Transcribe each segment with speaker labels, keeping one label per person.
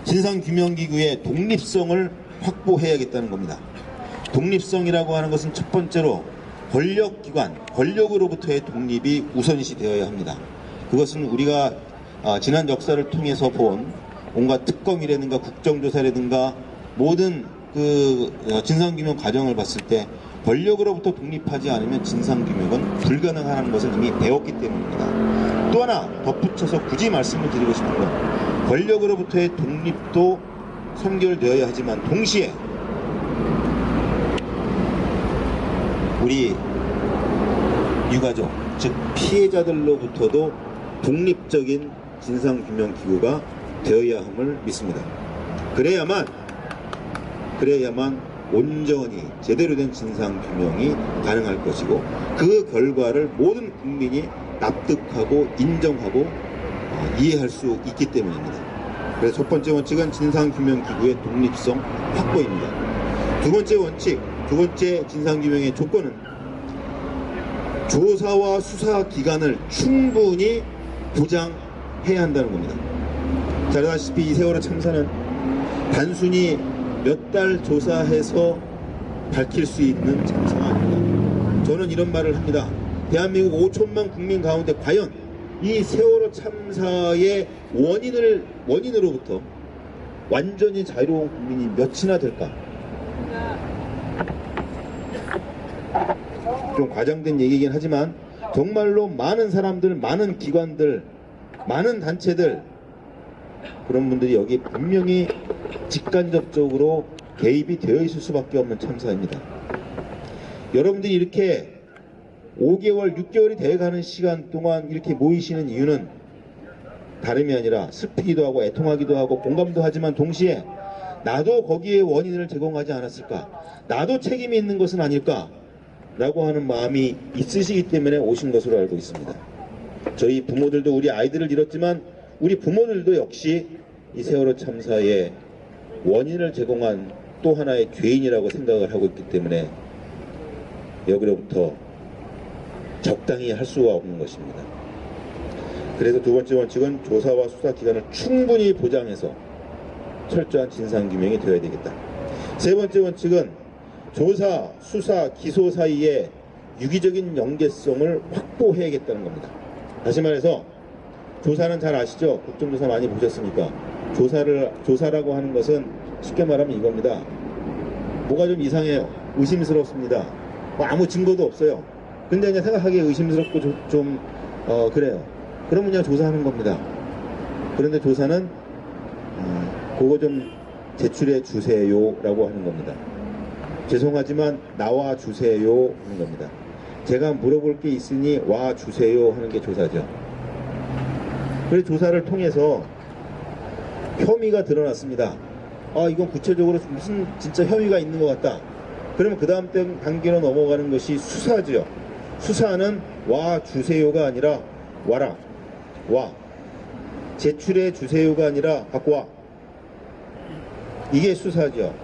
Speaker 1: 진상규명기구의 독립성을 확보해야겠다는 겁니다. 독립성이라고 하는 것은 첫 번째로 권력기관, 권력으로부터의 독립이 우선시 되어야 합니다. 그것은 우리가 지난 역사를 통해서 본 온갖 특검이라든가 국정조사라든가 모든 그 진상규명 과정을 봤을 때 권력으로부터 독립하지 않으면 진상규명은 불가능하다는 것을 이미 배웠기 때문입니다. 또 하나 덧붙여서 굳이 말씀을 드리고 싶은 건 권력으로부터의 독립도 선결되어야 하지만 동시에 우리 유가족, 즉 피해자들로부터도 독립적인 진상규명기구가 되어야 함을 믿습니다. 그래야만 온전히 제대로 된 진상규명이 가능할 것이고 그 결과를 모든 국민이 납득하고 인정하고 이해할 수 있기 때문입니다. 그래서 첫 번째 원칙은 진상규명기구의 독립성 확보입니다. 두 번째 원칙, 두 번째 진상규명의 조건은 조사와 수사기간을 충분히 보장해야 한다는 겁니다. 잘 아시다시피 이 세월호 참사는 단순히 몇 달 조사해서 밝힐 수 있는 참사가 아닙니다. 저는 이런 말을 합니다. 대한민국 5천만 국민 가운데 과연 이 세월호 참사의 원인으로부터 완전히 자유로운 국민이 몇이나 될까? 좀 과장된 얘기이긴 하지만 정말로 많은 사람들, 많은 기관들, 많은 단체들 그런 분들이 여기 분명히 직간접적으로 개입이 되어 있을 수밖에 없는 참사입니다. 여러분들이 이렇게 5개월, 6개월이 돼가는 시간 동안 이렇게 모이시는 이유는 다름이 아니라 슬프기도 하고 애통하기도 하고 공감도 하지만 동시에 나도 거기에 원인을 제공하지 않았을까? 나도 책임이 있는 것은 아닐까? 라고 하는 마음이 있으시기 때문에 오신 것으로 알고 있습니다. 저희 부모들도 우리 아이들을 잃었지만 우리 부모들도 역시 이 세월호 참사의 원인을 제공한 또 하나의 죄인이라고 생각을 하고 있기 때문에 여기로부터 적당히 할 수가 없는 것입니다. 그래서 두 번째 원칙은 조사와 수사 기간을 충분히 보장해서 철저한 진상규명이 되어야 되겠다. 세 번째 원칙은 조사, 수사, 기소 사이에 유기적인 연계성을 확보해야겠다는 겁니다. 다시 말해서 조사는 잘 아시죠? 국정조사 많이 보셨으니까 조사라고 하는 것은 쉽게 말하면 이겁니다. 뭐가 좀 이상해요. 의심스럽습니다. 아무 증거도 없어요. 근데 그냥 생각하기에 의심스럽고 그래요. 그러면 그냥 조사하는 겁니다. 그런데 조사는 그거 좀 제출해 주세요 라고 하는 겁니다. 죄송하지만 나와 주세요 하는 겁니다. 제가 물어볼 게 있으니 와 주세요 하는 게 조사죠. 그래서 조사를 통해서 혐의가 드러났습니다. 이건 구체적으로 무슨 진짜 혐의가 있는 것 같다. 그러면 그 다음 단계로 넘어가는 것이 수사죠. 수사는 와 주세요가 아니라 와라. 와. 제출해 주세요가 아니라 갖고 와. 이게 수사죠.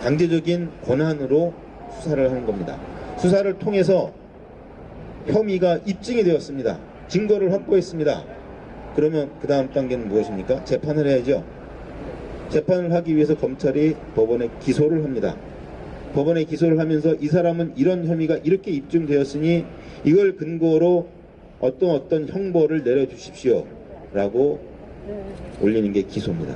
Speaker 1: 강제적인 권한으로 수사를 하는 겁니다. 수사를 통해서 혐의가 입증이 되었습니다. 증거를 확보했습니다. 그러면 그 다음 단계는 무엇입니까? 재판을 해야죠. 재판을 하기 위해서 검찰이 법원에 기소를 합니다. 법원에 기소를 하면서 이 사람은 이런 혐의가 이렇게 입증되었으니 이걸 근거로 어떤 형벌을 내려주십시오 라고 올리는 게 기소입니다.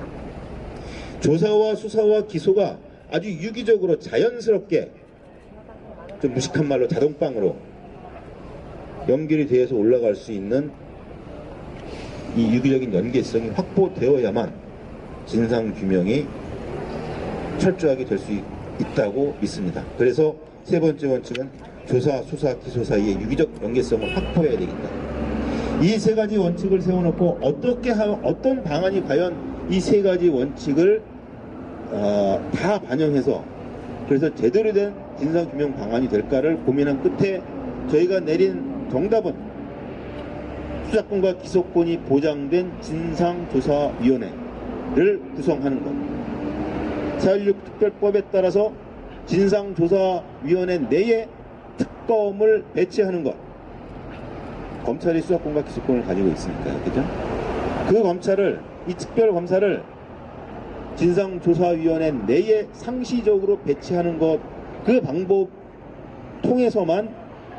Speaker 1: 조사와 수사와 기소가 아주 유기적으로 자연스럽게 좀 무식한 말로 자동방으로 연결이 되어서 올라갈 수 있는 이 유기적인 연계성이 확보되어야만 진상규명이 철저하게 될 수 있다고 믿습니다. 그래서 세 번째 원칙은 조사, 수사, 기소 사이의 유기적 연계성을 확보해야 되겠다. 이 세 가지 원칙을 세워놓고 어떤 방안이 과연 이 세 가지 원칙을 다 반영해서 그래서 제대로 된 진상규명 방안이 될까를 고민한 끝에 저희가 내린 정답은 수사권과 기소권이 보장된 진상조사위원회를 구성하는 것. 4.16 특별법에 따라서 진상조사위원회 내에 특검을 배치하는 것. 검찰이 수사권과 기소권을 가지고 있으니까요. 그죠? 그 검찰을, 이 특별검사를 진상조사위원회 내에 상시적으로 배치하는 것, 그 방법 통해서만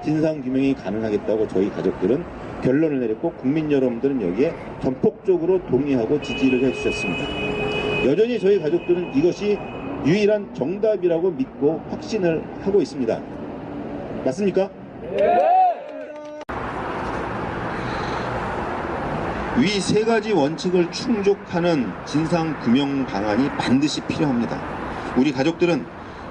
Speaker 1: 진상규명이 가능하겠다고 저희 가족들은 결론을 내렸고, 국민 여러분들은 여기에 전폭적으로 동의하고 지지를 해주셨습니다. 여전히 저희 가족들은 이것이 유일한 정답이라고 믿고 확신을 하고 있습니다. 맞습니까? 위 세 가지 원칙을 충족하는 진상규명 방안이 반드시 필요합니다. 우리 가족들은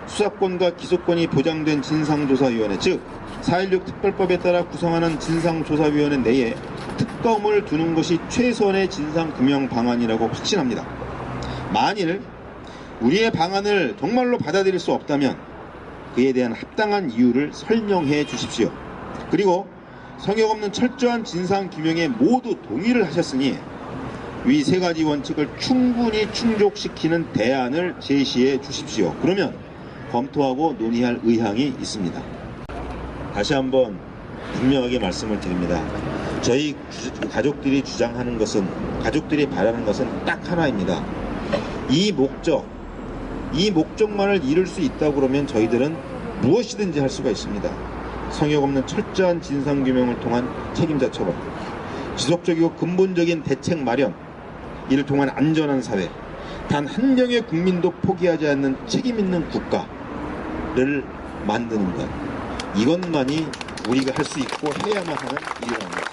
Speaker 1: 수사권과 기소권이 보장된 진상조사위원회, 즉 4.16 특별법에 따라 구성하는 진상조사위원회 내에 특검을 두는 것이 최선의 진상규명 방안이라고 확신합니다. 만일 우리의 방안을 정말로 받아들일 수 없다면 그에 대한 합당한 이유를 설명해 주십시오. 그리고 성역 없는 철저한 진상규명에 모두 동의를 하셨으니 위 세 가지 원칙을 충분히 충족시키는 대안을 제시해 주십시오. 그러면 검토하고 논의할 의향이 있습니다. 다시 한번 분명하게 말씀을 드립니다. 저희 가족들이 주장하는 것은, 가족들이 바라는 것은 딱 하나입니다. 이 목적만을 이룰 수 있다고 그러면 저희들은 무엇이든지 할 수가 있습니다. 성역 없는 철저한 진상규명을 통한 책임자 처벌, 지속적이고 근본적인 대책 마련, 이를 통한 안전한 사회, 단 한 명의 국민도 포기하지 않는 책임 있는 국가를 만드는 것, 이것만이 우리가 할 수 있고 해야만 하는 일이라는 것입니다.